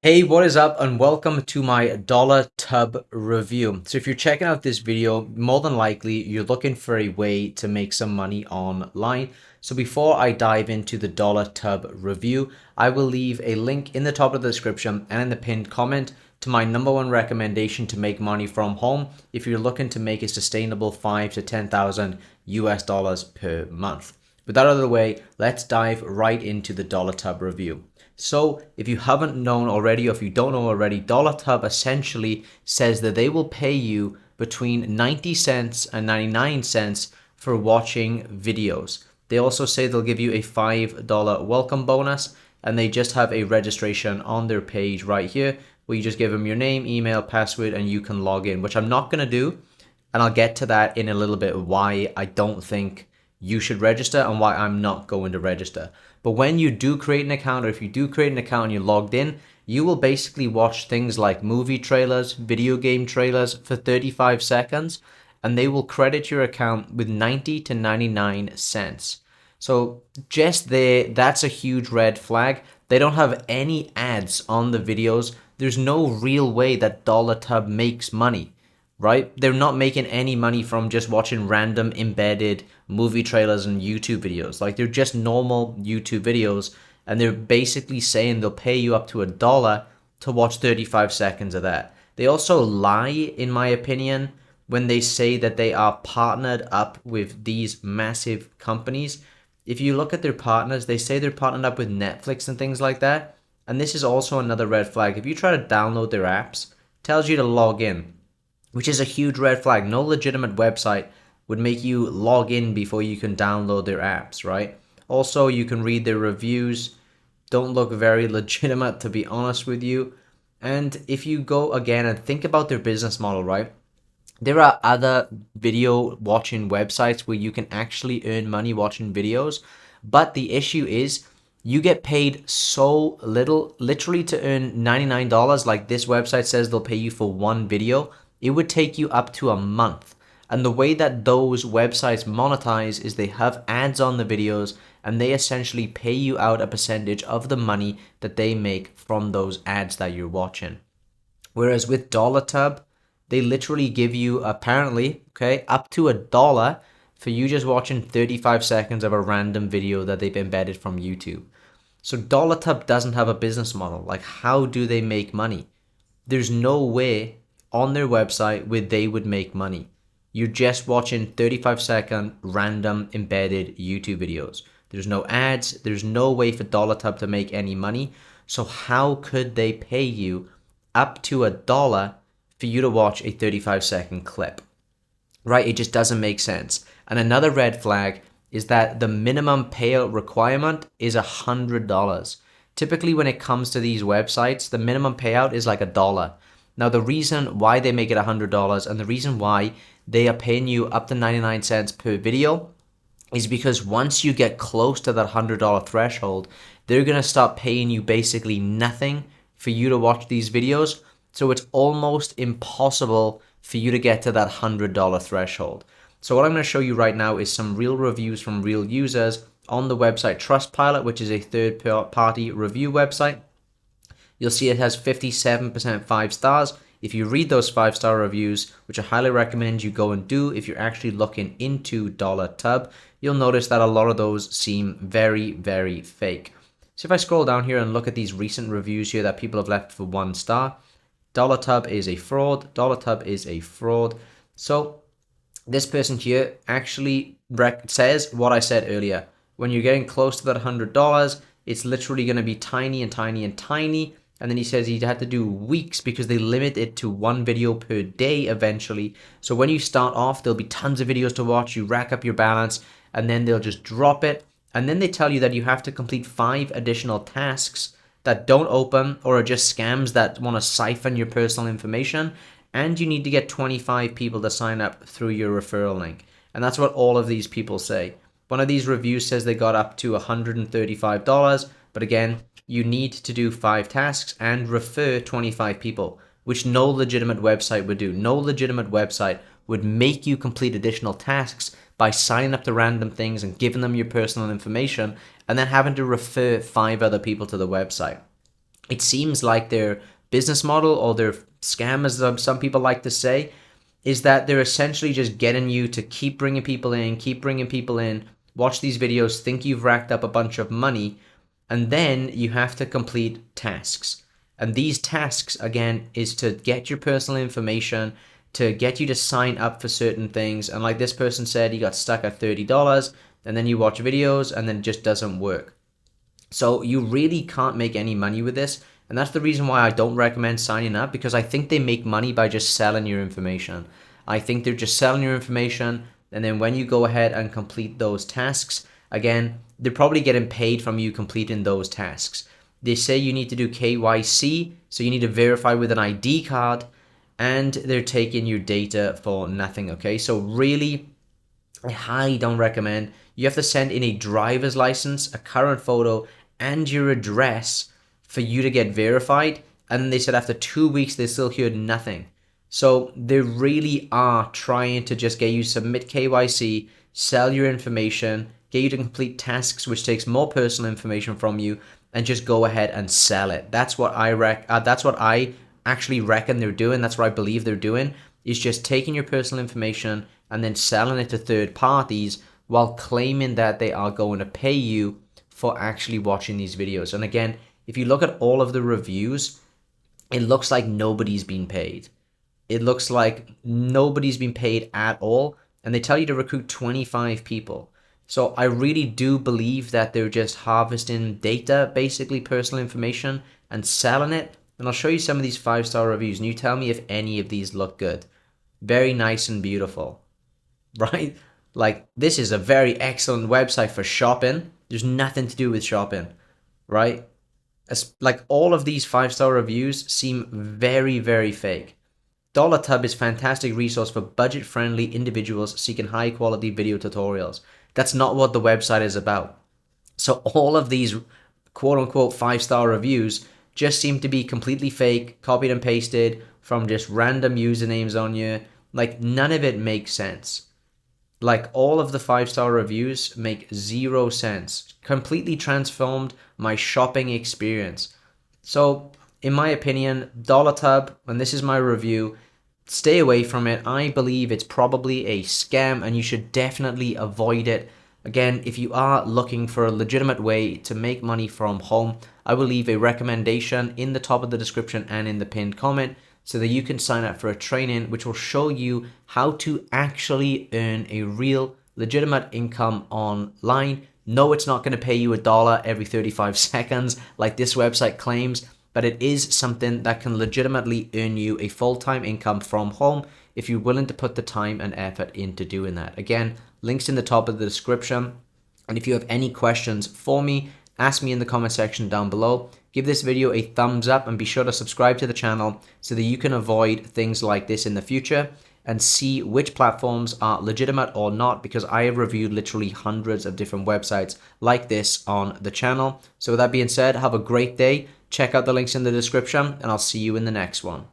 Hey, what is up and welcome to my DollarTub review. So if you're checking out this video, more than likely you're looking for a way to make some money online. So before I dive into the DollarTub review, I will leave a link in the top of the description and in the pinned comment to my #1 recommendation to make money from home if you're looking to make a sustainable 5 to 10,000 US dollars per month. With that out of the way, let's dive right into the DollarTub review. So if you haven't known already, or if you don't know already, DollarTub essentially says that they will pay you between 90 cents and 99 cents for watching videos. They also say they'll give you a $5 welcome bonus, and they just have a registration on their page right here where you just give them your name, email, password, and you can log in, which I'm not going to do. And I'll get to that in a little bit, why I don't think you should register and why I'm not going to register. But when you do create an account, or if you do create an account and you're logged in, you will basically watch things like movie trailers, video game trailers for 35 seconds, and they will credit your account with 90 to 99 cents. So just there, that's a huge red flag. They don't have any ads on the videos. There's no real way that DollarTub makes money, right? They're not making any money from just watching random embedded movie trailers and YouTube videos. Like, they're just normal YouTube videos, and they're basically saying they'll pay you up to $1 to watch 35 seconds of that. They also lie, in my opinion, when they say that they are partnered up with these massive companies. If you look at their partners, they say they're partnered up with Netflix and things like that. And this is also another red flag. If you try to download their apps, it tells you to log in, which is a huge red flag. No legitimate website would make you log in before you can download their apps, right? Also, you can read their reviews. Don't look very legitimate, to be honest with you. And if you go again and think about their business model, right? There are other video watching websites where you can actually earn money watching videos, but the issue is you get paid so little, literally to earn $99, like this website says they'll pay you for one video, it would take you up to a month. And the way that those websites monetize is they have ads on the videos, and they essentially pay you out a percentage of the money that they make from those ads that you're watching. Whereas with DollarTub, they literally give you, apparently, okay, up to $1 for you just watching 35 seconds of a random video that they've embedded from YouTube. So DollarTub doesn't have a business model. Like, how do they make money? There's no way on their website where they would make money. You're just watching 35-second random embedded YouTube videos. There's no ads. There's no way for DollarTub to make any money. So how could they pay you up to $1 for you to watch a 35-second clip? Right? It just doesn't make sense. And another red flag is that the minimum payout requirement is $100. Typically, when it comes to these websites, the minimum payout is like $1. Now, the reason why they make it $100 and the reason why they are paying you up to 99 cents per video is because once you get close to that $100 threshold, they're going to start paying you basically nothing for you to watch these videos. So it's almost impossible for you to get to that $100 threshold. So what I'm going to show you right now is some real reviews from real users on the website Trustpilot, which is a third-party review website. You'll see it has 57% 5 stars. If you read those 5-star reviews, which I highly recommend you go and do if you're actually looking into DollarTub, you'll notice that a lot of those seem very, very fake. So if I scroll down here and look at these recent reviews here that people have left for 1 star, DollarTub is a fraud. DollarTub is a fraud. So this person here actually says what I said earlier. When you're getting close to that $100, it's literally going to be tiny and tiny and tiny. And then he says he had to do weeks because they limit it to 1 video per day eventually. So when you start off, there'll be tons of videos to watch. You rack up your balance, and then they'll just drop it. And then they tell you that you have to complete 5 additional tasks that don't open or are just scams that want to siphon your personal information. And you need to get 25 people to sign up through your referral link. And that's what all of these people say. One of these reviews says they got up to $135. But again, you need to do 5 tasks and refer 25 people, which no legitimate website would do. No legitimate website would make you complete additional tasks by signing up to random things and giving them your personal information and then having to refer 5 other people to the website. It seems like their business model, or their scam, as some people like to say, is that they're essentially just getting you to keep bringing people in, watch these videos, think you've racked up a bunch of money, and then you have to complete tasks. And these tasks, again, is to get your personal information, to get you to sign up for certain things. And like this person said, he got stuck at $30, and then you watch videos and then it just doesn't work. So you really can't make any money with this. And that's the reason why I don't recommend signing up, because I think they make money by just selling your information. I think they're just selling your information. And then when you go ahead and complete those tasks, again, they're probably getting paid from you completing those tasks. They say you need to do KYC, so you need to verify with an ID card, and they're taking your data for nothing, okay? So really, I highly don't recommend. You have to send in a driver's license, a current photo, and your address for you to get verified. And they said after 2 weeks, they still heard nothing. So they really are trying to just get you to submit KYC, sell your information, get you to complete tasks, which takes more personal information from you, and just go ahead and sell it. That's what I actually reckon they're doing. That's what I believe they're doing, is just taking your personal information and then selling it to third parties while claiming that they are going to pay you for actually watching these videos. And again, if you look at all of the reviews, it looks like nobody's been paid. It looks like nobody's been paid at all. And they tell you to recruit 25 people. So I really do believe that they're just harvesting data, basically personal information, and selling it. And I'll show you some of these 5-star reviews, and you tell me if any of these look good. Very nice and beautiful, right? Like, this is a very excellent website for shopping. There's nothing to do with shopping, right? Like, all of these 5-star reviews seem very, very fake. DollarTub is a fantastic resource for budget-friendly individuals seeking high-quality video tutorials. That's not what the website is about. So all of these quote-unquote 5-star reviews just seem to be completely fake, copied and pasted from just random usernames on you. Like, none of it makes sense. Like, all of the 5-star reviews make zero sense. Completely transformed my shopping experience. So, in my opinion, DollarTub, and this is my review, stay away from it. I believe it's probably a scam, and you should definitely avoid it. Again, if you are looking for a legitimate way to make money from home, I will leave a recommendation in the top of the description and in the pinned comment, so that you can sign up for a training which will show you how to actually earn a real legitimate income online. No, it's not going to pay you $1 every 35 seconds like this website claims, but it is something that can legitimately earn you a full-time income from home if you're willing to put the time and effort into doing that. Again, links in the top of the description. And if you have any questions for me, ask me in the comment section down below. Give this video a thumbs up and be sure to subscribe to the channel so that you can avoid things like this in the future and see which platforms are legitimate or not, because I have reviewed literally hundreds of different websites like this on the channel. So with that being said, have a great day. Check out the links in the description, and I'll see you in the next one.